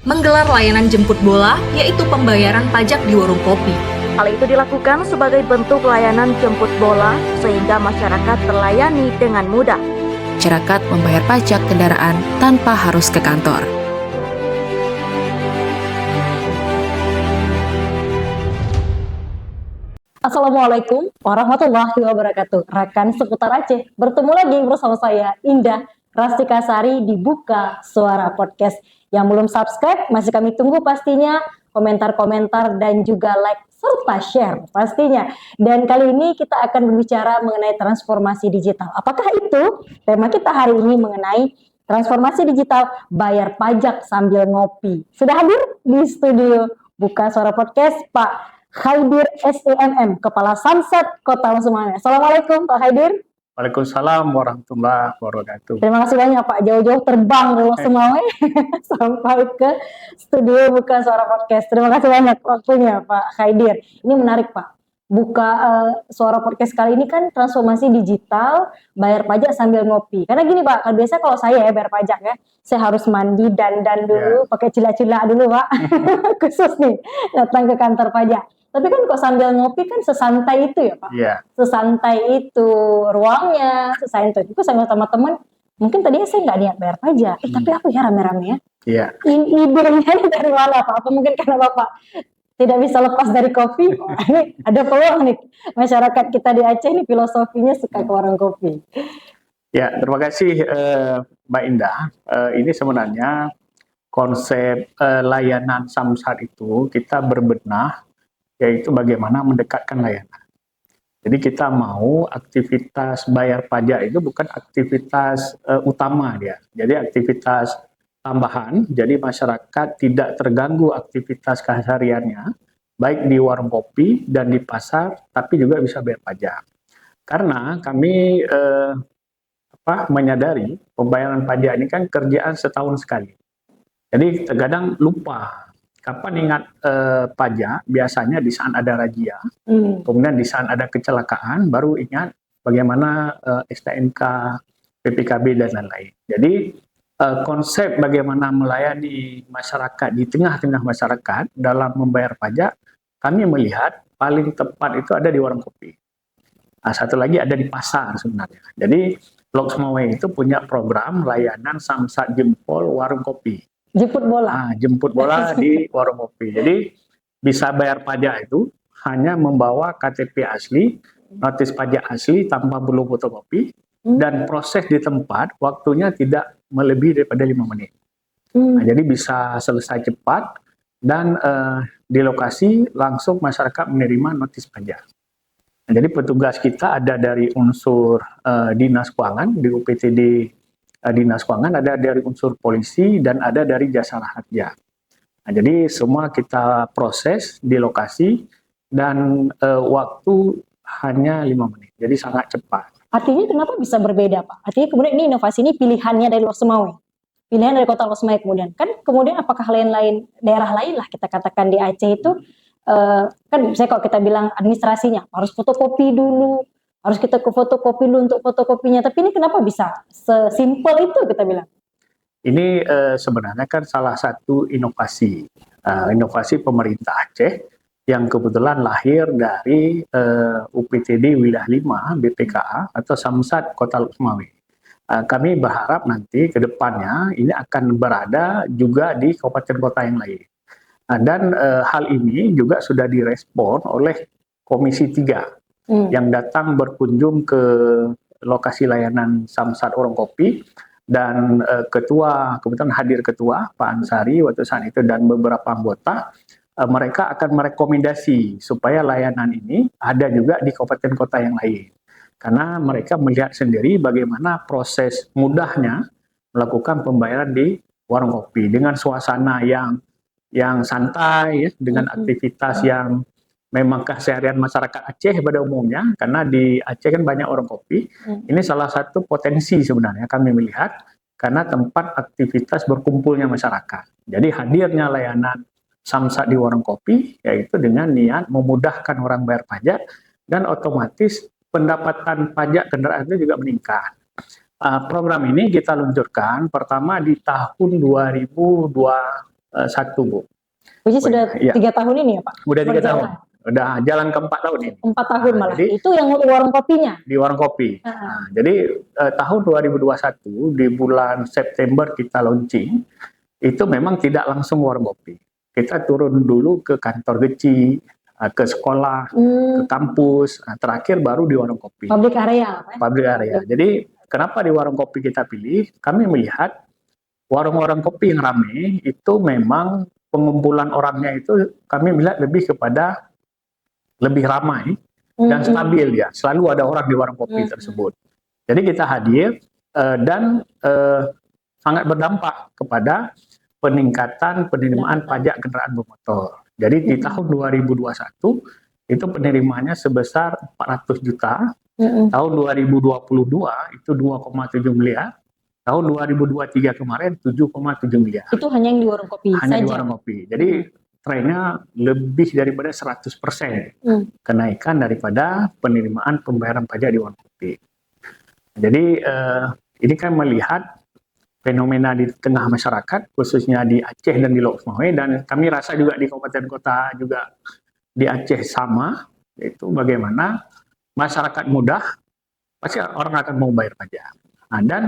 menggelar layanan jemput bola, yaitu pembayaran pajak di warung kopi. Hal itu dilakukan sebagai bentuk layanan jemput bola sehingga masyarakat terlayani dengan mudah. Masyarakat membayar pajak kendaraan tanpa harus ke kantor. Assalamualaikum warahmatullahi wabarakatuh. Rekan seputar Aceh, bertemu lagi bersama saya Indah Rastika Sari di Buka Suara Podcast. Yang belum subscribe, masih kami tunggu pastinya komentar-komentar dan juga like serta share pastinya. Dan kali ini kita akan berbicara mengenai transformasi digital. Apakah itu? Tema kita hari ini mengenai transformasi digital bayar pajak sambil ngopi. Sudah hadir di studio Buka Suara Podcast Pak Khaidir SEMM, Kepala Samsat Kota Losemame. Assalamualaikum Pak Khaidir. Waalaikumsalam warahmatullahi wabarakatuh. Terima kasih banyak Pak, jauh-jauh terbang dari Losemame sampai ke studio Buka Suara Podcast. Terima kasih banyak waktunya Pak Khaidir. Ini menarik Pak. Suara Podcast kali ini kan transformasi digital, bayar pajak sambil ngopi. Karena gini Pak, kan biasa kalau saya ya bayar pajak ya, saya harus mandi dandan dulu, pakai cila-cila dulu Pak, khusus nih datang ke kantor pajak. Tapi kan kok sambil ngopi kan sesantai itu ya Pak? Iya. Sesantai itu ruangnya, sesantai itu sambil sama teman. Mungkin tadinya saya nggak niat bayar pajak, tapi aku ya rame-rame ya. Iya. Idenya ini dari mana Pak? Apa mungkin karena Bapak tidak bisa lepas dari kopi? Wah, ini ada peluang nih. Masyarakat kita di Aceh ini filosofinya suka ke warung kopi. Ya, terima kasih Mbak Indah. Ini sebenarnya konsep layanan Samsat itu kita berbenah, yaitu bagaimana mendekatkan layanan. Jadi kita mau aktivitas bayar pajak itu bukan aktivitas utama dia. Jadi aktivitas tambahan, jadi masyarakat tidak terganggu aktivitas kesehariannya, baik di warung kopi dan di pasar, tapi juga bisa bayar pajak. Karena kami menyadari pembayaran pajak ini kan kerjaan setahun sekali. Jadi terkadang lupa. Kapan ingat pajak? Biasanya di saat ada razia, kemudian di saat ada kecelakaan, baru ingat bagaimana STNK, PPKB, dan lain-lain. Jadi konsep bagaimana melayani masyarakat di tengah-tengah masyarakat dalam membayar pajak, kami melihat paling tepat itu ada di warung kopi. Nah, satu lagi ada di pasar sebenarnya. Jadi Loksmawe itu punya program layanan Samsat Jempol Warung Kopi. Jemput bola. Nah, jemput bola di warung kopi. Jadi bisa bayar pajak itu hanya membawa KTP asli, notis pajak asli tanpa perlu fotokopi, dan proses di tempat waktunya tidak melebihi daripada 5 menit. Nah, jadi bisa selesai cepat dan di lokasi langsung masyarakat menerima notis pajak. Nah, jadi petugas kita ada dari unsur Dinas Keuangan di UPTD. Dinas Keuangan, ada dari unsur polisi, dan ada dari jasa raharja. Nah, jadi semua kita proses di lokasi dan waktu hanya 5 menit, jadi sangat cepat. Artinya kenapa bisa berbeda Pak? Artinya kemudian ini inovasi ini pilihannya dari Loksemawe, pilihan dari kota Loksemawe kemudian apakah lain-lain daerah lain lah kita katakan di Aceh itu kan misalnya kalau kita bilang administrasinya harus fotokopi dulu, harus kita ke fotokopi dulu untuk fotokopinya, tapi ini kenapa bisa sesimpel itu kita bilang? Ini sebenarnya kan salah satu inovasi pemerintah Aceh yang kebetulan lahir dari UPTD Wilayah 5 BPKA atau Samsat Kota Loksmawe. Kami berharap nanti ke depannya ini akan berada juga di kabupaten kota yang lain. Dan hal ini juga sudah direspon oleh Komisi 3 yang datang berkunjung ke lokasi layanan Samsat Warung Kopi, dan kebetulan hadir ketua Pak Ansari waktu saat itu dan beberapa anggota. Mereka akan merekomendasi supaya layanan ini ada juga di kabupaten kota yang lain, karena mereka melihat sendiri bagaimana proses mudahnya melakukan pembayaran di warung kopi dengan suasana yang santai, ya, dengan aktivitas yang memang keseharian masyarakat Aceh pada umumnya, karena di Aceh kan banyak warung kopi. Ini salah satu potensi sebenarnya kami melihat, karena tempat aktivitas berkumpulnya masyarakat. Jadi hadirnya layanan Samsat di warung kopi, yaitu dengan niat memudahkan orang bayar pajak, dan otomatis pendapatan pajak kendaraan itu juga meningkat. Program ini kita luncurkan pertama di tahun 2020 satu, Bu. Which is sudah Iya. 3 tahun ini ya Pak? Udah 3 tahun. Berjalan. Udah jalan ke 4 tahun ini 4 tahun malah. Jadi Itu yang warung kopinya. di warung kopi. Nah, jadi tahun 2021 di bulan September kita launching, itu memang tidak langsung warung kopi. Kita turun dulu ke kantor geci, ke sekolah, ke kampus, terakhir baru di warung kopi. Public area. Pak. Public area. Jadi kenapa di warung kopi kita pilih? Kami melihat warung-warung kopi yang ramai itu memang pengumpulan orangnya itu kami melihat lebih kepada lebih ramai dan stabil ya. Selalu ada orang di warung kopi tersebut. Jadi kita hadir dan sangat berdampak kepada peningkatan penerimaan pajak kendaraan bermotor. Jadi di tahun 2021 itu penerimaannya sebesar 400 juta. Tahun 2022 itu 2,7 miliar. Tahun 2023 kemarin 7,7 miliar. Itu hanya yang di warung kopi Hanya saja. di warung kopi. Jadi trennya lebih daripada 100% kenaikan daripada penerimaan pembayaran pajak di warung kopi. Jadi ini kan melihat fenomena di tengah masyarakat, khususnya di Aceh dan di Lok Sumawe, dan kami rasa juga di kabupaten kota juga di Aceh sama, yaitu bagaimana masyarakat mudah pasti orang akan mau bayar pajak. Nah, dan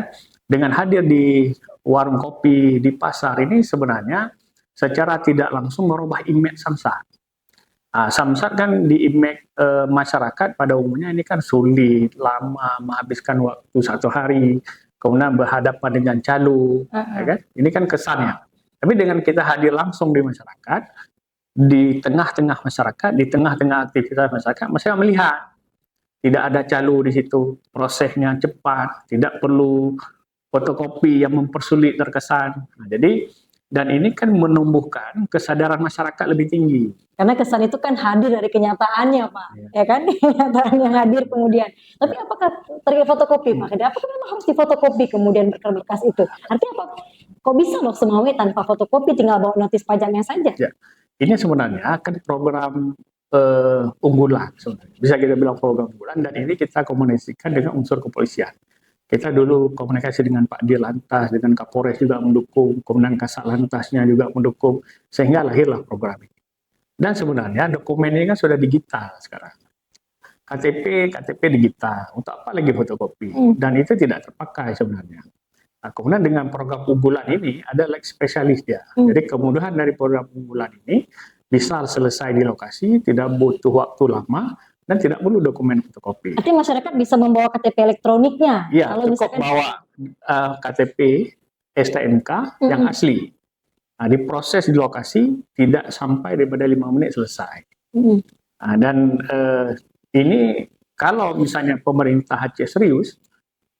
dengan hadir di warung kopi di pasar ini sebenarnya secara tidak langsung merubah image Samsat. Samsat kan di image masyarakat pada umumnya ini kan sulit, lama, menghabiskan waktu 1 hari, kemudian berhadapan dengan calo, ya kan? Ini kan kesannya. Tapi dengan kita hadir langsung di masyarakat, di tengah-tengah masyarakat, di tengah-tengah aktivitas masyarakat, masyarakat melihat tidak ada calo di situ, prosesnya cepat, tidak perlu fotokopi yang mempersulit terkesan. Nah, jadi dan ini kan menumbuhkan kesadaran masyarakat lebih tinggi. Karena kesan itu kan hadir dari kenyataannya Pak, ya kan? Kenyataan yang hadir kemudian. Tapi apakah terkait fotokopi Pak? Apakah memang harus difotokopi kemudian berkas-berkas itu? Artinya apa? Kok bisa Lok Sumawe tanpa fotokopi tinggal bawa notis pajaknya saja? Ya, ini sebenarnya kan program unggulan sebenarnya. Bisa kita bilang program unggulan, dan ini kita komunikasikan dengan unsur kepolisian. Kita dulu komunikasi dengan Pak Dirlantas, dengan Kapolres juga mendukung, kemudian Kasat Lantasnya juga mendukung, sehingga lahirlah program ini. Dan sebenarnya dokumen ini kan sudah digital sekarang. KTP digital, untuk apa lagi fotokopi? Dan itu tidak terpakai sebenarnya. Nah, kemudian dengan program unggulan ini ada like spesialis dia. Jadi kemudahan dari program unggulan ini bisa selesai di lokasi, tidak butuh waktu lama, dan tidak perlu dokumen fotokopi. Artinya masyarakat bisa membawa KTP elektroniknya. Ya, kalau cukup misalkan bawa KTP STNK yang asli. Nah, diproses di lokasi tidak sampai daripada 5 menit selesai. Nah, dan ini kalau misalnya pemerintah Aceh serius,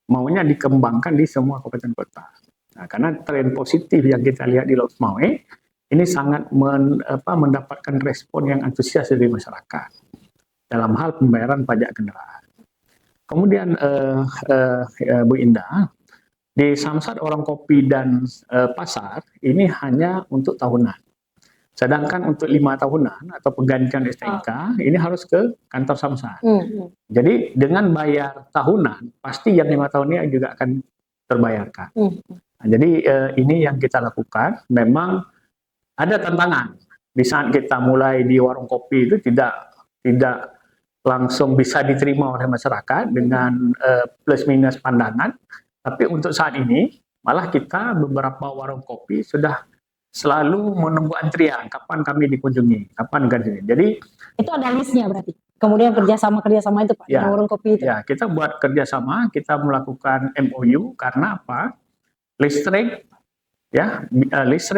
maunya dikembangkan di semua kabupaten kota. Nah, karena tren positif yang kita lihat di Lok Sumawe ini sangat mendapatkan respon yang antusias dari masyarakat dalam hal pembayaran pajak kendaraan. Kemudian Bu Indah, di Samsat Warung Kopi dan Pasar ini hanya untuk tahunan. Sedangkan untuk 5 tahunan atau penggantian STNK ini harus ke kantor Samsat. Jadi dengan bayar tahunan pasti yang 5 tahunnya juga akan terbayarkan. Nah, jadi ini yang kita lakukan. Memang ada tantangan. Di saat kita mulai di warung kopi itu tidak langsung bisa diterima oleh masyarakat dengan plus minus pandangan. Tapi untuk saat ini malah kita beberapa warung kopi sudah selalu menunggu antrian kapan kami dikunjungi, kapan ganti. Jadi itu ada listnya berarti. Kemudian kerjasama itu Pak, ya, dengan warung kopi itu. Ya, kita buat kerjasama, kita melakukan MOU karena apa? Listrik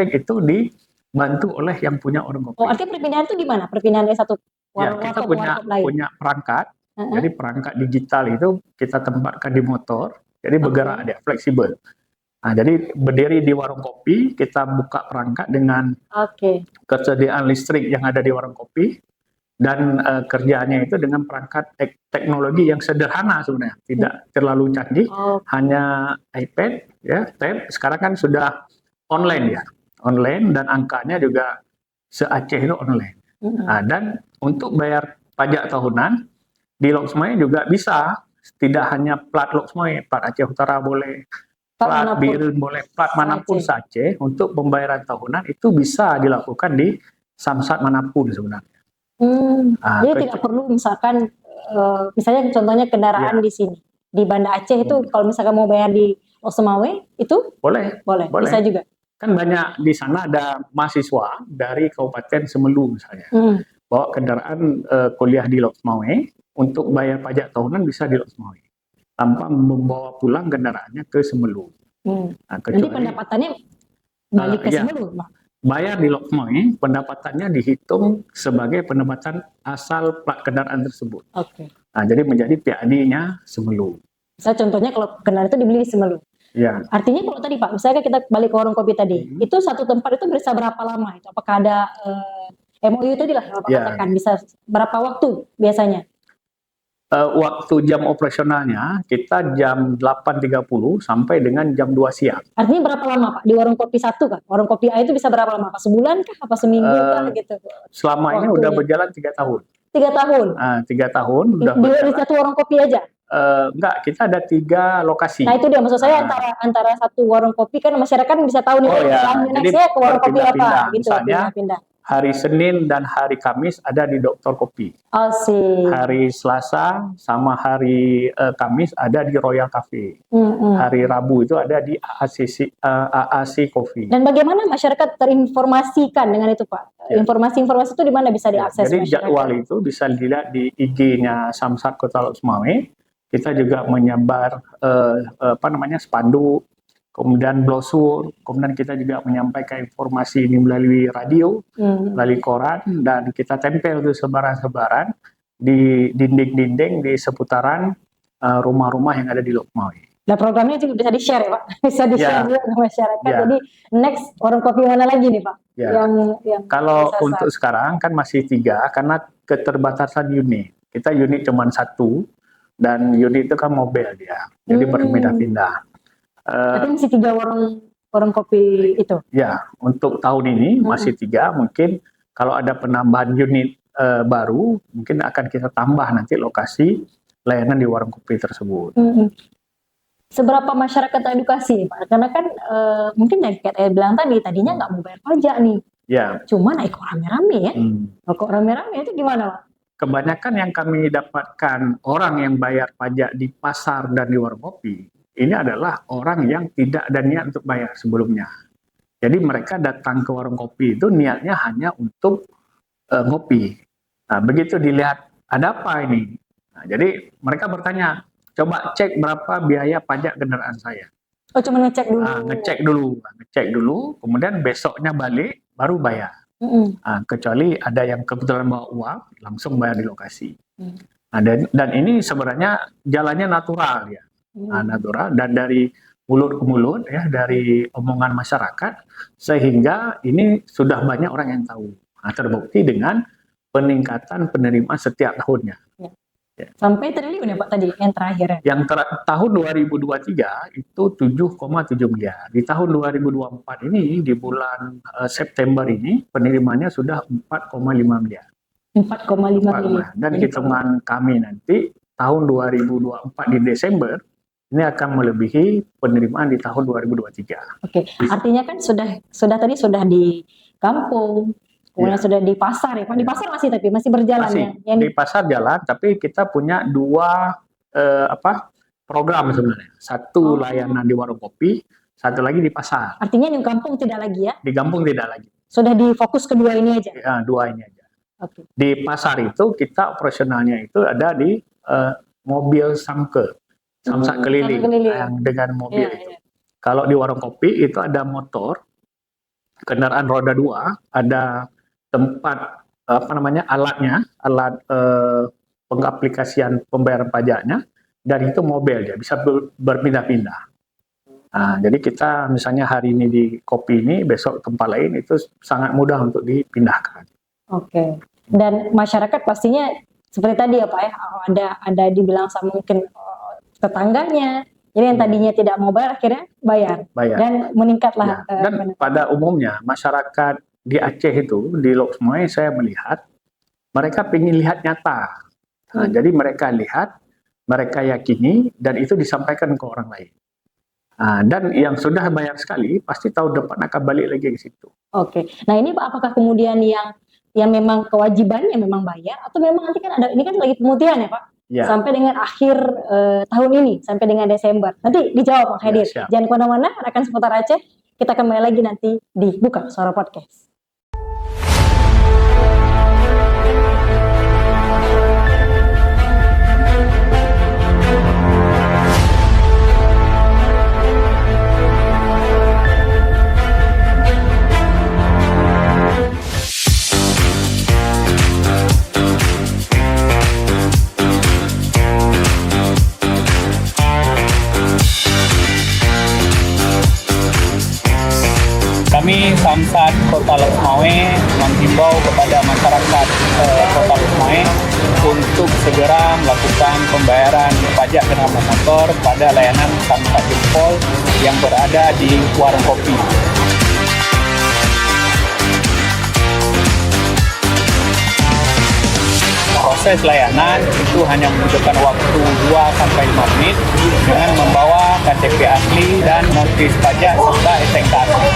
itu dibantu oleh yang punya warung kopi. Oh, artinya perpindahan itu gimana? Perpindahan dari satu warung Kita ke warung lain. punya perangkat. Jadi perangkat digital itu kita tempatkan di motor, jadi bergerak dia, fleksibel. Nah, jadi berdiri di warung kopi, kita buka perangkat dengan ketersediaan listrik yang ada di warung kopi, dan kerjanya itu dengan perangkat teknologi yang sederhana sebenarnya, tidak terlalu canggih, hanya iPad, ya, tab. Sekarang kan sudah online ya, online, dan angkanya juga se-Aceh itu online. Nah, dan untuk bayar pajak tahunan di Lok Sumawe juga bisa, tidak hanya plat Lok Sumawe, plat Aceh Utara boleh, plat manapun. biru boleh plat manapun saja untuk pembayaran tahunan itu bisa dilakukan di samsat manapun sebenarnya. Jadi tidak perlu misalkan misalnya contohnya kendaraan di sini di Banda Aceh itu kalau misalkan mau bayar di Losmawe itu boleh. Bisa juga. Kan banyak di sana ada mahasiswa dari Kabupaten Semelu misalnya bawa kendaraan kuliah di Losmawe untuk bayar pajak tahunan bisa di Losmawe tanpa membawa pulang kendaraannya ke Semelu. Nah, Jadi pendapatannya balik ke Semelu, Pak? Bayar di Losmawe, pendapatannya dihitung sebagai pendapatan asal plat kendaraan tersebut. Nah, jadi menjadi PAD-nya Semelu. Misalnya contohnya kalau kendaraan itu dibeli di Semelu. Ya. Artinya kalau tadi Pak, misalnya kita balik ke warung kopi tadi, itu satu tempat itu bisa berapa lama itu? Apakah ada MOU tadi lah Bapak katakan, bisa berapa waktu biasanya? Waktu jam operasionalnya kita jam 8.30 sampai dengan jam 2 siang. Artinya berapa lama Pak di warung kopi satu Kak? Warung kopi A itu bisa berapa lama Pak? Sebulan kah? Apa seminggu kah gitu? Selama ini udah berjalan 3 tahun. 3 tahun? 3 tahun udah di satu warung kopi aja? Enggak, kita ada 3 lokasi. Nah itu dia maksud saya antara satu warung kopi kan masyarakat bisa tahu nih nextnya ke warung kopi apa gitu. Misalnya hari Senin dan hari Kamis ada di Dokter Kopi. Hari Selasa sama hari Kamis ada di Royal Cafe. Hari Rabu itu ada di AAC Coffee. Dan bagaimana masyarakat terinformasikan dengan itu Pak? Informasi-informasi itu di mana bisa diakses? Jadi jadwal itu bisa dilihat di IG-nya Samsat Kota Losmawe. Kita juga menyebar spanduk, kemudian brosur, kemudian kita juga menyampaikan informasi ini melalui radio, melalui koran, dan kita tempel itu sebaran-sebaran di dinding-dinding di seputaran rumah-rumah yang ada di Losmawe. Nah programnya juga bisa di-share ya Pak? Bisa di-share juga ke masyarakat. Jadi next warung kopi mana lagi nih Pak? Yang kalau untuk sekarang kan masih 3 karena keterbatasan unit. Kita unit cuma 1 dan unit itu kan mobile dia, jadi berpindah-pindah. Berarti masih 3 warung kopi itu? Ya, untuk tahun ini masih 3. Mungkin kalau ada penambahan unit baru, mungkin akan kita tambah nanti lokasi layanan di warung kopi tersebut. Seberapa masyarakat teredukasi Pak? Karena kan mungkin yang kayak saya bilang tadinya nggak mau bayar pajak nih. Ya. Cuma naik kok rame-rame ya. Kok rame-rame itu gimana Pak? Kebanyakan yang kami dapatkan orang yang bayar pajak di pasar dan di warung kopi, ini adalah orang yang tidak ada niat untuk bayar sebelumnya. Jadi mereka datang ke warung kopi itu niatnya hanya untuk ngopi. Nah, begitu dilihat ada apa ini? Nah, jadi mereka bertanya, coba cek berapa biaya pajak kendaraan saya. Oh, cuma ngecek dulu. Ngecek dulu, kemudian besoknya balik baru bayar. Kecuali ada yang kebetulan bawa uang, langsung bayar di lokasi. Nah, dan ini sebenarnya jalannya natural ya. Natural dan dari mulut ke mulut ya, dari omongan masyarakat, sehingga ini sudah banyak orang yang tahu. Nah, terbukti dengan peningkatan penerimaan setiap tahunnya. Sampai triliun ya Pak tadi yang terakhir. Yang tahun 2023 itu 7,7 miliar. Di tahun 2024 ini di bulan September ini penerimaannya sudah 4,5 miliar. 4,5 miliar. Dan hitungan kami nanti tahun 2024 di Desember ini akan melebihi penerimaan di tahun 2023. Oke, artinya kan sudah tadi sudah di kampung. Kemudian sudah di pasar ya Pak, di pasar masih berjalan ya? Di pasar jalan, tapi kita punya 2 program sebenarnya. Satu layanan di warung kopi, satu lagi di pasar. Artinya di kampung tidak lagi ya? Di kampung tidak lagi. Sudah difokus kedua ini aja? Ya, 2 ini aja. Di pasar itu kita operasionalnya itu ada di mobil samsat keliling yang dengan mobil itu. Kalau di warung kopi itu ada motor, kendaraan roda 2, ada tempat alat pengaplikasian pembayaran pajaknya, dan itu mobil dia bisa berpindah-pindah. Nah, jadi kita misalnya hari ini di kopi ini, besok tempat lain itu sangat mudah untuk dipindahkan. Oke. Dan masyarakat pastinya seperti tadi ya Pak ya, ada dibilang sama mungkin tetangganya. Jadi yang tadinya tidak mau bayar akhirnya bayar. Dan meningkatlah. Dan pada umumnya masyarakat di Aceh itu, di Losmawe saya melihat mereka ingin lihat nyata. Nah, jadi mereka lihat, mereka yakini, dan itu disampaikan ke orang lain. Dan yang sudah bayar sekali pasti tahun depan akan balik lagi ke situ. Oke. Nah ini Pak, apakah kemudian yang memang kewajibannya memang bayar atau memang nanti kan ada, ini kan lagi pemutihan ya Pak? Ya. Sampai dengan akhir tahun ini, sampai dengan Desember. Nanti dijawab Pak Khadir. siap. Jangan kemana-mana, rekan seputar Aceh. Kita kembali lagi nanti di Buka Suara Podcast. Kami Samsat Kota Lukmawe menghimbau kepada masyarakat Kota Lukmawe untuk segera melakukan pembayaran pajak kendaraan motor pada layanan Samsat Jempol yang berada di warung kopi. Proses layanan itu hanya membutuhkan waktu 2-5 menit dengan membawa KTP asli dan notis pajak serta STNK asli.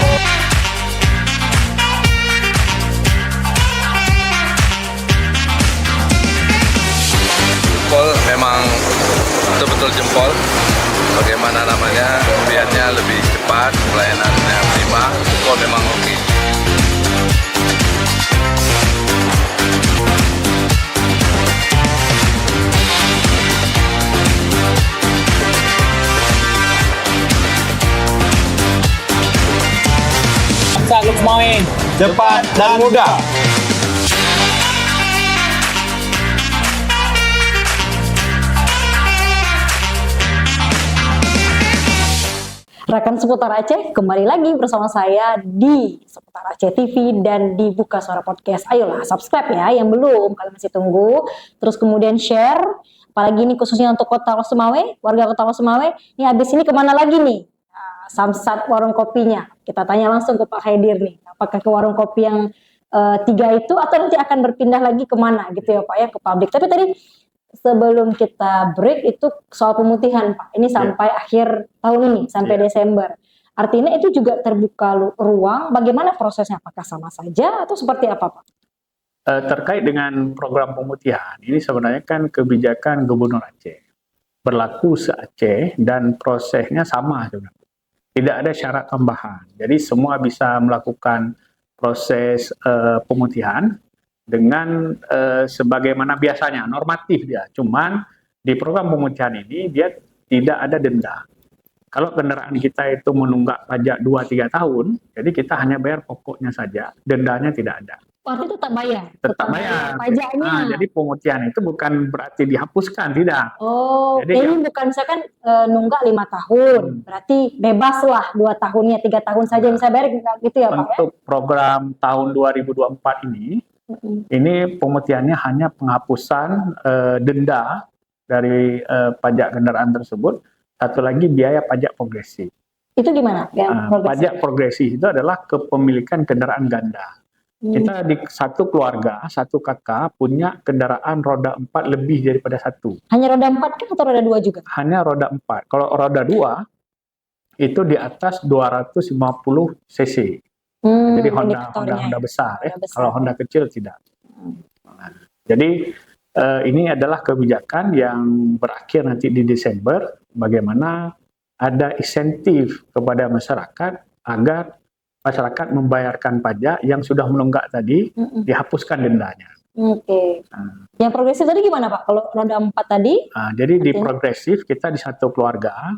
Jempol memang betul-betul jempol. Bagaimana namanya, biarnya lebih cepat, pelayanannya prima, jempol memang oke. Samsat Lukmawe, cepat dan mudah. Rekan seputar Aceh, kembali lagi bersama saya di Seputar Aceh TV dan di Buka Suara Podcast. Ayolah subscribe ya, yang belum, kalian masih tunggu. Terus kemudian share, apalagi ini khususnya untuk Kota Losumawe, warga Kota Losumawe. Ini habis ini kemana lagi nih? Samsat warung kopinya. Kita tanya langsung ke Pak Khadir nih, apakah ke warung kopi yang 3 itu atau nanti akan berpindah lagi kemana gitu ya Pak ya, ke publik. Tapi tadi sebelum kita break itu soal pemutihan Pak, ini sampai akhir tahun ini, sampai Desember. Artinya itu juga terbuka ruang, bagaimana prosesnya? Apakah sama saja atau seperti apa Pak? Terkait dengan program pemutihan, ini sebenarnya kan kebijakan Gubernur Aceh. Berlaku se-Aceh dan prosesnya sama sebenarnya. Tidak ada syarat tambahan. Jadi semua bisa melakukan proses pemutihan dengan sebagaimana biasanya, normatif dia. Cuman di program pemutihan ini dia tidak ada denda. Kalau kendaraan kita itu menunggak pajak 2-3 tahun, jadi kita hanya bayar pokoknya saja, dendanya tidak ada. Berarti tetap bayar? Tetap bayar. Pajaknya? Jadi pemutihan itu bukan berarti dihapuskan, tidak. Oh, Jadi ini bukan misalkan nunggak 5 tahun, berarti bebas lah 2 tahunnya, 3 tahun saja bisa bayar gitu ya Pak ya? Untuk program tahun 2024 ini pemutihannya hanya penghapusan denda dari pajak kendaraan tersebut. Satu lagi biaya pajak progresif. Itu gimana? Pajak progresif itu adalah kepemilikan kendaraan ganda. Kita di satu keluarga, satu kakak punya kendaraan roda 4 lebih daripada satu. Hanya roda 4 kan atau roda 2 juga? Hanya roda 4. Kalau roda 2 itu di atas 250 cc. Jadi Honda besar, kalau Honda kecil tidak. Jadi ini adalah kebijakan yang berakhir nanti di Desember, bagaimana ada insentif kepada masyarakat agar masyarakat membayarkan pajak yang sudah menunggak tadi, dihapuskan dendanya. Oke. Yang progresif tadi gimana Pak? Kalau roda 4 tadi? Jadi di progresif kita di satu keluarga,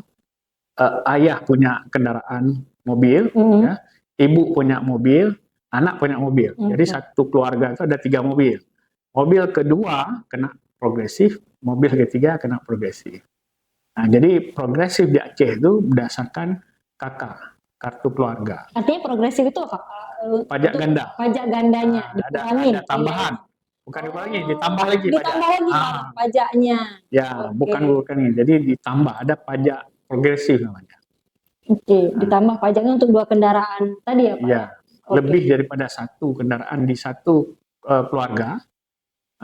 ayah punya kendaraan mobil, ya, ibu punya mobil, anak punya mobil. Jadi satu keluarga itu ada 3 mobil. Mobil kedua kena progresif, mobil ketiga kena progresif. Nah, jadi progresif di Aceh itu berdasarkan kakak, kartu keluarga. Artinya progresif itu apa? Pajak ganda. Pajak gandanya Ada tambahan. Bukan dikurangi, ditambah lagi pajak. Ditambah lagi pajaknya. Ya, bukan ini. Jadi ditambah, ada pajak progresif namanya. Oke, ditambah pajaknya untuk 2 kendaraan tadi ya Pak? Ya, lebih daripada 1 kendaraan di satu keluarga.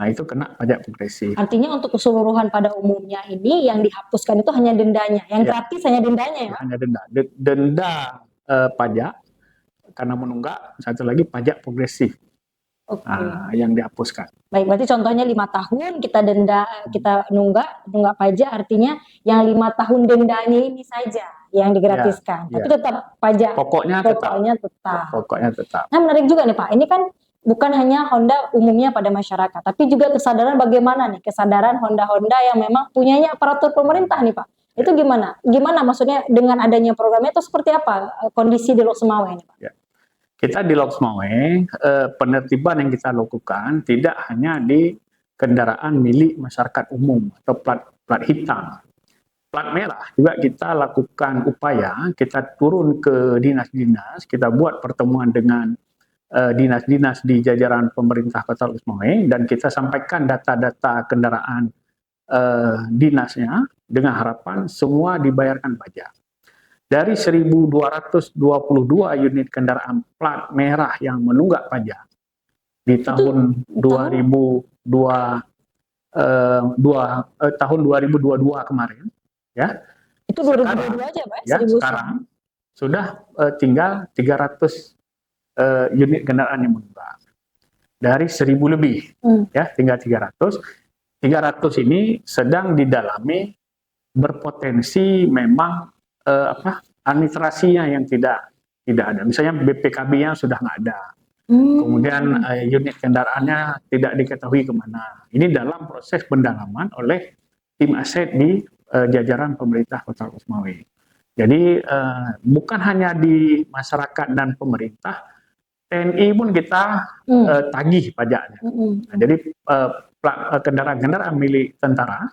Nah, itu kena pajak progresif. Artinya untuk keseluruhan pada umumnya ini yang dihapuskan itu hanya dendanya, yang Ya. gratis hanya dendanya ya. Hanya denda. Denda pajak karena menunggak, satu lagi pajak progresif Oke. yang dihapuskan. Baik, berarti contohnya 5 tahun kita denda, kita nunggak pajak, artinya yang 5 tahun dendanya ini saja yang digratiskan. Ya, Tapi ya. tetap pajak Pokoknya tetap. pokoknya tetap. Nah, menarik juga nih Pak. Ini kan bukan hanya Honda umumnya pada masyarakat, tapi juga kesadaran bagaimana nih, kesadaran Honda-Honda yang memang punyanya aparatur pemerintah nih Pak. Itu gimana? Gimana maksudnya dengan adanya programnya itu seperti apa kondisi di Lok Sumawe ini Pak? Ya. Kita di Lok Sumawe, penertiban yang kita lakukan tidak hanya di kendaraan milik masyarakat umum atau plat hitam. Plat merah juga kita lakukan upaya, kita turun ke dinas-dinas, kita buat pertemuan dengan dinas-dinas di jajaran pemerintah Kota Lok Sumawe dan kita sampaikan data-data kendaraan dinasnya dengan harapan semua dibayarkan pajak. Dari 1.222 unit kendaraan plat merah yang menunggak pajak di tahun 2022 kemarin, ya. Itu 2022 aja Pak? Ya, 1.000 sekarang sudah tinggal 300 unit kendaraan yang menunggak. Dari 1.000 lebih, ya, tinggal 300. 300 ini sedang didalami, berpotensi memang administrasinya yang tidak ada. Misalnya BPKB-nya sudah nggak ada. Kemudian unit kendaraannya tidak diketahui kemana. Ini dalam proses pendalaman oleh tim aset di jajaran pemerintah Kota Lok Sumawe. Jadi bukan hanya di masyarakat dan pemerintah, TNI pun kita tagih pajaknya. Nah, jadi kendaraan-kendaraan milik tentara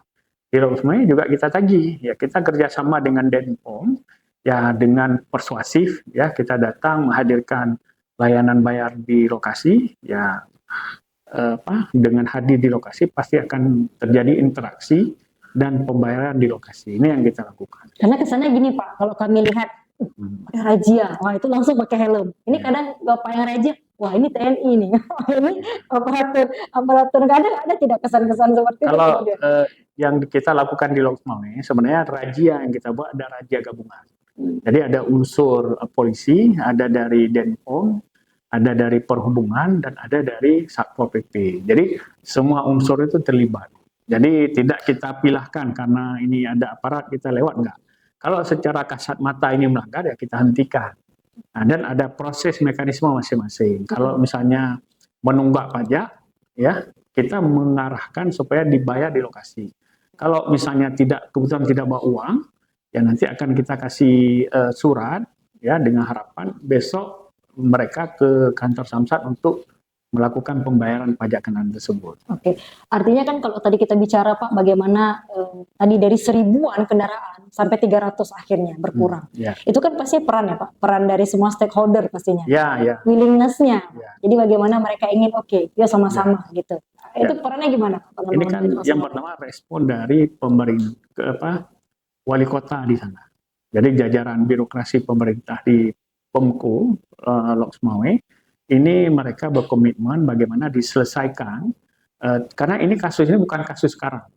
di Lok Sumawe juga kita tagih. Ya, kita kerjasama dengan Denpom, ya dengan persuasif, ya kita datang menghadirkan layanan bayar di lokasi, ya dengan hadir di lokasi pasti akan terjadi interaksi dan pembayaran di lokasi. Ini yang kita lakukan. Karena kesannya gini Pak, kalau kami lihat razia, wah itu langsung pakai helm. Ini kadang Bapak yang razia, wah ini TNI nih, ini aparatur ada tidak kesan-kesan seperti kalau itu? Yang kita lakukan di Lok Sumawe sebenarnya razia yang kita buat ada razia gabungan. Jadi ada unsur polisi, ada dari Denpom, ada dari perhubungan dan ada dari Satpol PP. Jadi semua unsur itu terlibat. Jadi tidak kita pilahkan karena ini ada aparat kita lewat, enggak. Kalau secara kasat mata ini melanggar ya kita hentikan. Nah, dan ada proses mekanisme masing-masing. Kalau misalnya menunggak pajak, ya kita mengarahkan supaya dibayar di lokasi. Kalau misalnya kebetulan tidak bawa uang, ya nanti akan kita kasih surat, ya dengan harapan besok mereka ke kantor Samsat untuk melakukan pembayaran pajak kendaraan tersebut. Oke, artinya kan kalau tadi kita bicara Pak, bagaimana tadi dari 1000-an kendaraan sampai 300 akhirnya berkurang. Ya. Itu kan pasti peran ya Pak, peran dari semua stakeholder pastinya. Ya. Willingness-nya. Ya. Jadi bagaimana mereka ingin yuk sama-sama gitu. Itu perannya gimana Pak? Ini kan yang pertama respon dari pemerintah, wali kota di sana. Jadi jajaran birokrasi pemerintah di Pemko Lok Sumawe ini mereka berkomitmen bagaimana diselesaikan karena ini kasus ini bukan kasus sekarang.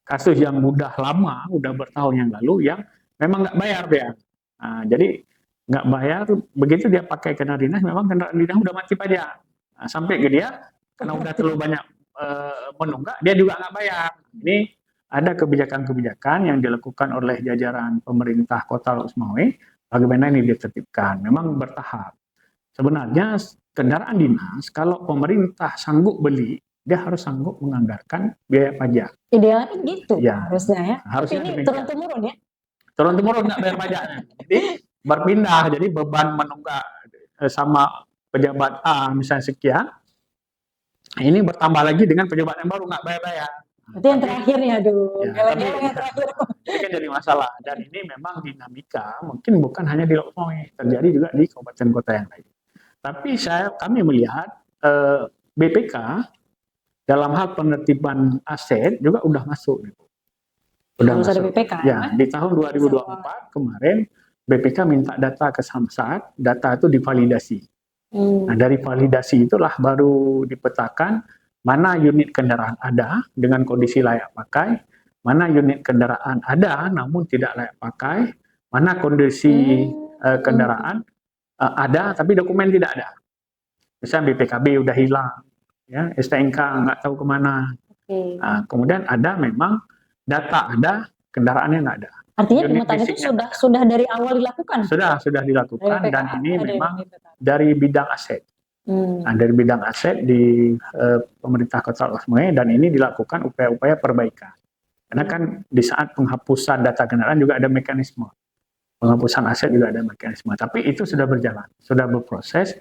Kasus yang udah lama, udah bertahun yang lalu yang memang nggak bayar dia. Nah, jadi nggak bayar, begitu dia pakai kendaraan dinas, memang kendaraan dinas udah mati pajak. Nah, sampai ke dia karena udah terlalu banyak menunggak, dia juga nggak bayar. Ini ada kebijakan-kebijakan yang dilakukan oleh jajaran pemerintah Kota Lok Sumawe, bagaimana ini ditertibkan. Memang bertahap. Sebenarnya kendaraan dinas, kalau pemerintah sanggup beli, dia harus sanggup menganggarkan biaya pajak. Idealnya gitu Ya. harusnya ya. Harusnya Tapi ini demikian. turun-temurun ya. Turun-temurun nggak bayar pajaknya. Jadi berpindah, jadi beban menunggak sama pejabat A misalnya sekian, ini bertambah lagi dengan pejabat yang baru nggak bayar-bayar. Itu yang terakhir nih, aduh. Ya, Geleng-geleng yang terakhir. Ini kan jadi masalah. Dan ini memang dinamika, mungkin bukan hanya di Lok Sumawe, terjadi juga di kabupaten kota yang lain. Tapi kami melihat BPK dalam hal penertiban aset juga udah masuk. Harus ada BPK. Ya, di tahun 2024 kemarin BPK minta data ke Samsat, data itu divalidasi. Nah, dari validasi itulah baru dipetakan mana unit kendaraan ada dengan kondisi layak pakai, mana unit kendaraan ada namun tidak layak pakai, mana kondisi kendaraan ada tapi dokumen tidak ada. Misalnya BPKB udah hilang, ya, STNK nggak tahu kemana. Kemudian ada memang data ada, kendaraannya nggak ada. Artinya Unit pemetaan itu basicnya sudah dari awal dilakukan? Sudah dilakukan Dari dan PKA, ini dari memang BPKA. dari bidang aset. Nah, dari bidang aset di pemerintah Kota Losmoe dan ini dilakukan upaya-upaya perbaikan. Karena kan di saat penghapusan data kendaraan juga ada mekanisme. Penghapusan aset juga ada mekanisme. Tapi itu sudah berjalan, sudah berproses.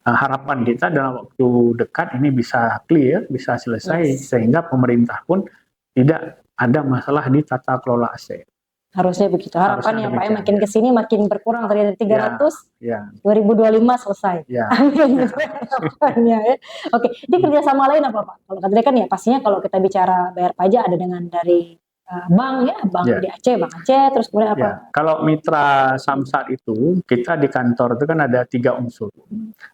Harapan kita dalam waktu dekat ini bisa clear, bisa selesai sehingga pemerintah pun tidak ada masalah di tata kelola aset. Harusnya begitu. Harapan ya Pak, makin kesini makin berkurang dari 300, Ya. 2025 selesai. Ya. Amin. Harapannya ya. Oke, ini kerjasama lain apa Pak? Kalau tadi kan ya pastinya kalau kita bicara bayar pajak ada dengan dari bank ya, bank di Aceh, bank Aceh, terus kemudian apa? Ya. Kalau mitra Samsat itu, kita di kantor itu kan ada 3 unsur.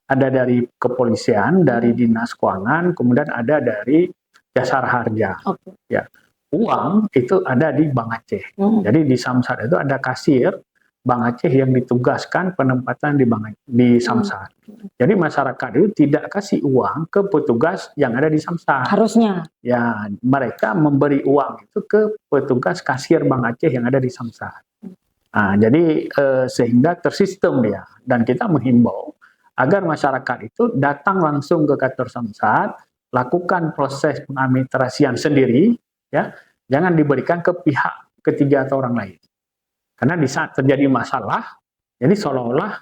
Ada dari kepolisian, dari dinas keuangan, kemudian ada dari jasara harja. Ya. Uang itu ada di Bank Aceh. Jadi di Samsat itu ada kasir Bank Aceh yang ditugaskan penempatan di Samsat. Jadi masyarakat itu tidak kasih uang ke petugas yang ada di Samsat. Harusnya. Ya, mereka memberi uang itu ke petugas kasir Bank Aceh yang ada di Samsat. Nah, jadi sehingga tersistem dia. Dan kita menghimbau agar masyarakat itu datang langsung ke kantor Samsat, lakukan proses pengadministrasian sendiri, ya, jangan diberikan ke pihak ketiga atau orang lain. Karena di saat terjadi masalah, jadi seolah-olah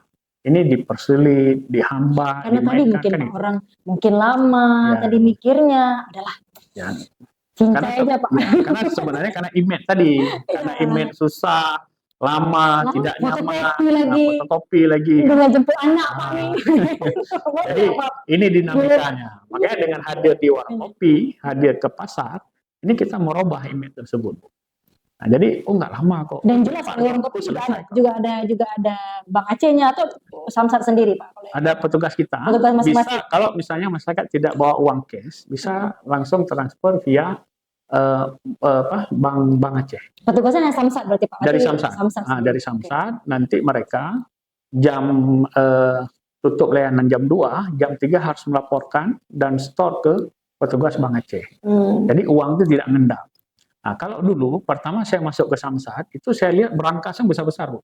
ini dipersulit, dihambat. Karena tadi mungkin kan orang mungkin lama, tadi mikirnya adalah cincai aja Pak. Karena sebenarnya karena image tadi, karena image susah, lama, tidak nyaman, fotokopi lagi. Udah jemput anak Pak nih. Jadi ini dinamikanya. Makanya dengan hadir di warung kopi, hadir ke pasar, ini kita merubah image tersebut. Nah, jadi nggak lama kok. Dan jelas di warung kopi juga ada Bank Aceh-nya atau Samsat sendiri Pak? Ada petugas kita. Petugas masing-masing. Bisa kalau misalnya masyarakat tidak bawa uang cash, bisa langsung transfer via Bank Aceh. Petugasnya yang Samsat berarti Pak? Dari Samsat. Dari Samsat. Nanti mereka jam tutup layanan jam 2, jam 3 harus melaporkan dan store ke petugas Bank Aceh. Jadi uang itu tidak ngendap. Nah, kalau dulu pertama saya masuk ke Samsat, itu saya lihat berangkasnya besar-besar, Bu.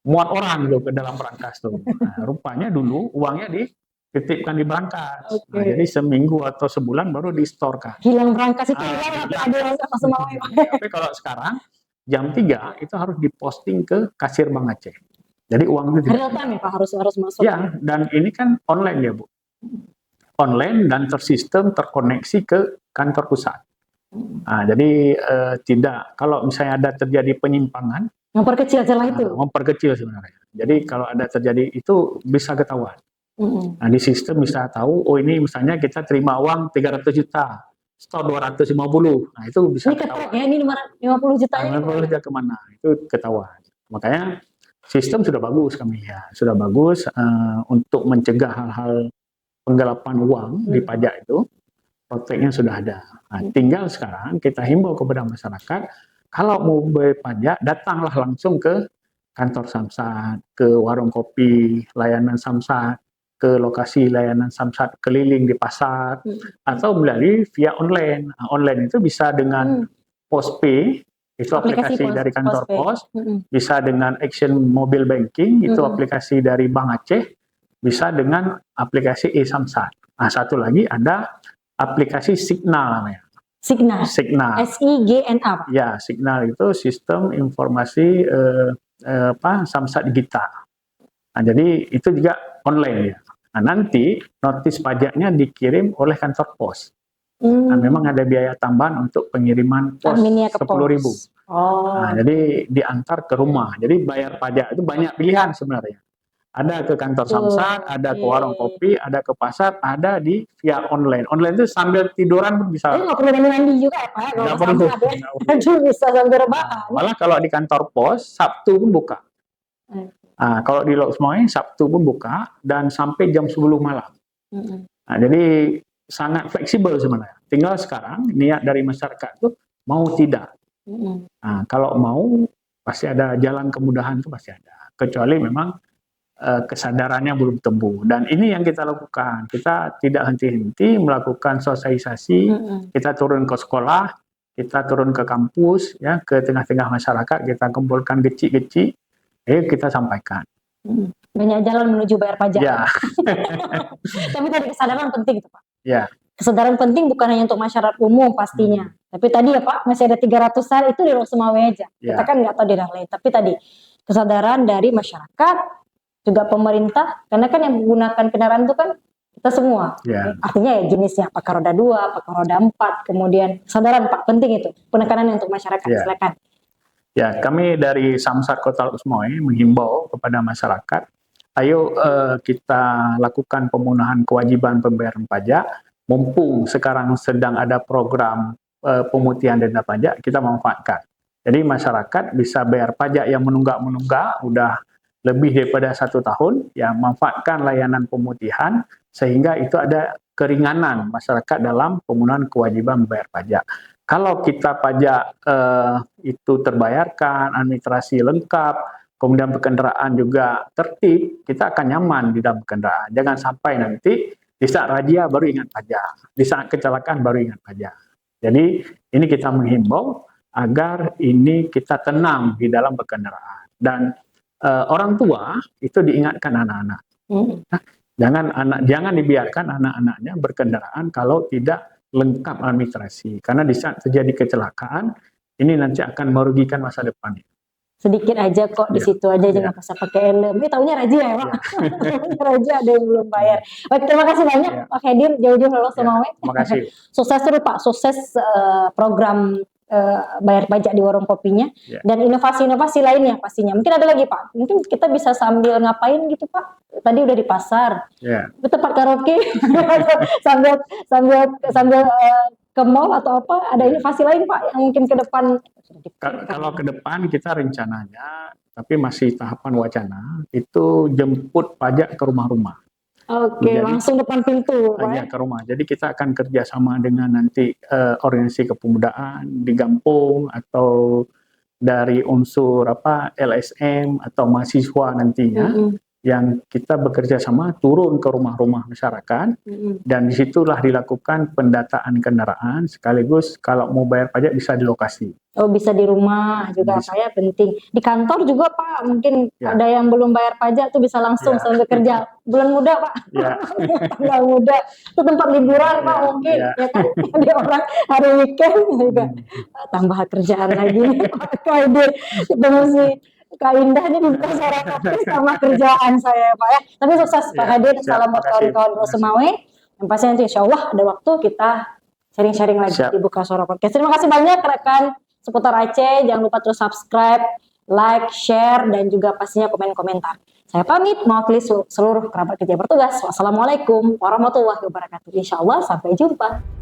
Muat orang loh ke dalam berangkas tuh. Nah, rupanya dulu uangnya dititipkan di berangkas. Nah, jadi seminggu atau sebulan baru di-store-kan. Hilang berangkas itu ada yang sama. Tapi kalau sekarang jam 3 itu harus diposting ke kasir Bank Aceh. Jadi uang itu real time ya Pak, harus masuk. Ya, dan ini kan online ya, Bu. Online dan tersistem terkoneksi ke kantor pusat. Nah, jadi tidak, kalau misalnya ada terjadi penyimpangan, memperkecil celah itu. Memperkecil sebenarnya. Jadi kalau ada terjadi itu bisa ketahuan. Nah, di sistem bisa tahu, oh ini misalnya kita terima uang 300 juta, store 250. Nah, itu bisa ketahuan. Ya, ini 50 juta. 50 juta kemana? Itu ketahuan. Makanya sistem sudah bagus kami ya, sudah bagus untuk mencegah hal-hal penggelapan uang di pajak itu. Proteknya sudah ada. Nah, tinggal sekarang kita himbau kepada masyarakat, kalau mau bayar pajak, datanglah langsung ke kantor Samsat, ke warung kopi, layanan Samsat, ke lokasi layanan Samsat keliling di pasar, atau melalui via online. Nah, online itu bisa dengan Postpay, itu aplikasi dari kantor pos, bisa dengan Action Mobile Banking, itu aplikasi dari Bank Aceh, bisa dengan aplikasi e-Samsat. Nah, satu lagi ada aplikasi Signal namanya. Signal. SIGNA. Ya, Signal itu sistem informasi Samsat digital. Nah, jadi itu juga online ya. Nah, nanti notis pajaknya dikirim oleh kantor pos. Nah, memang ada biaya tambahan untuk pengiriman pos 10.000. Nah, jadi diantar ke rumah. Jadi bayar pajak itu banyak pilihan sebenarnya. Ada ke kantor Samsat, ada ke warung kopi, ada ke pasar, ada di via online. Online itu sambil tiduran pun bisa. Nggak perlu mandi juga ya Pak? Nggak perlu. Jadi bisa sambil rebahan. Malah kalau di kantor pos, Sabtu pun buka. Nah, kalau di Losmoe, Sabtu pun buka dan sampai jam 10 malam. Nah, jadi sangat fleksibel sebenarnya. tinggal sekarang niat dari masyarakat itu mau tidak. Nah, kalau mau pasti ada jalan kemudahan itu pasti ada. Kecuali memang kesadarannya belum tumbuh. Dan ini yang kita lakukan. Kita tidak henti-henti melakukan sosialisasi. Kita turun ke sekolah, kita turun ke kampus, ya, ke tengah-tengah masyarakat. Kita kumpulkan kecil-kecil, kita sampaikan. Banyak jalan menuju bayar pajak. Ya. Tapi tadi kesadaran penting itu Pak. Ya. Kesadaran penting bukan hanya untuk masyarakat umum pastinya. Tapi tadi ya Pak, masih ada 300-an itu di Losumawe aja. Ya. Kita kan nggak tahu di daerah lain. Tapi tadi kesadaran dari masyarakat, juga pemerintah, karena kan yang menggunakan kendaraan itu kan kita semua. Ya. Artinya ya jenisnya apakah roda 2, apakah roda 4, kemudian kesadaran Pak penting itu, penekanan untuk masyarakat. Ya. Silakan. Ya, kami dari Samsat Kota Losumawe menghimbau kepada masyarakat, ayo kita lakukan pemenuhan kewajiban pembayaran pajak, mumpung sekarang sedang ada program pemutihan denda pajak, kita manfaatkan. Jadi masyarakat bisa bayar pajak yang menunggak-menunggak, udah lebih daripada 1 tahun, ya manfaatkan layanan pemutihan sehingga itu ada keringanan masyarakat dalam pemenuhan kewajiban membayar pajak. Kalau kita pajak itu terbayarkan, administrasi lengkap, kemudian kendaraan juga tertib, kita akan nyaman di dalam kendaraan. Jangan sampai nanti di saat razia baru ingat pajak, di saat kecelakaan baru ingat pajak. Jadi ini kita menghimbau agar ini kita tenang di dalam berkendaraan. Dan orang tua itu diingatkan anak-anak. Nah, jangan dibiarkan anak-anaknya berkendaraan kalau tidak lengkap administrasi. Karena di saat terjadi kecelakaan, ini nanti akan merugikan masa depannya. Sedikit aja kok di situ aja, jangan pas pakai helm. Ini tahunya razia ya Pak. Razia ada yang belum bayar. Baik, terima kasih banyak Pak Khadir, jauh-jauh dari Losumawe. Terima kasih. Sukses terus Pak, sukses program bayar pajak di warung kopinya, dan inovasi-inovasi lainnya pastinya. Mungkin ada lagi Pak, mungkin kita bisa sambil ngapain gitu Pak, tadi udah di pasar, tempat karaoke, sambil ke mall atau apa, ada inovasi lain Pak yang mungkin ke depan? Kalau ke depan kita rencananya, tapi masih tahapan wacana, itu jemput pajak ke rumah-rumah. Oke, langsung depan pintu Pak. Ya, ke rumah. Jadi kita akan kerjasama dengan nanti organisasi kepemudaan di kampung atau dari unsur LSM atau mahasiswa nantinya yang kita bekerja sama turun ke rumah-rumah masyarakat dan disitulah dilakukan pendataan kendaraan sekaligus kalau mau bayar pajak bisa di lokasi. Oh, bisa di rumah juga saya penting. Di kantor juga Pak, mungkin ada yang belum bayar pajak tuh bisa langsung sambil kerja. Bulan muda Pak, tanggal muda, itu tempat liburan Pak mungkin, ya kan? Di orang hari weekend juga tambah kerjaan lagi. Pak Khadir, ketemu si Kak Indah ini dibuka suara podcast sama kerjaan saya Pak ya. Tapi sukses Pak Khadir, salam buat kawan-kawan Losumawe. Yang pasti nanti insya Allah ada waktu kita sharing-sharing lagi di Buka Suara Podcast. Terima kasih banyak rekan seputar Aceh, jangan lupa terus subscribe, like, share, dan juga pastinya komen-komentar. Saya pamit, mewakili seluruh kerabat kerja bertugas. Wassalamualaikum warahmatullahi wabarakatuh. Insya Allah sampai jumpa.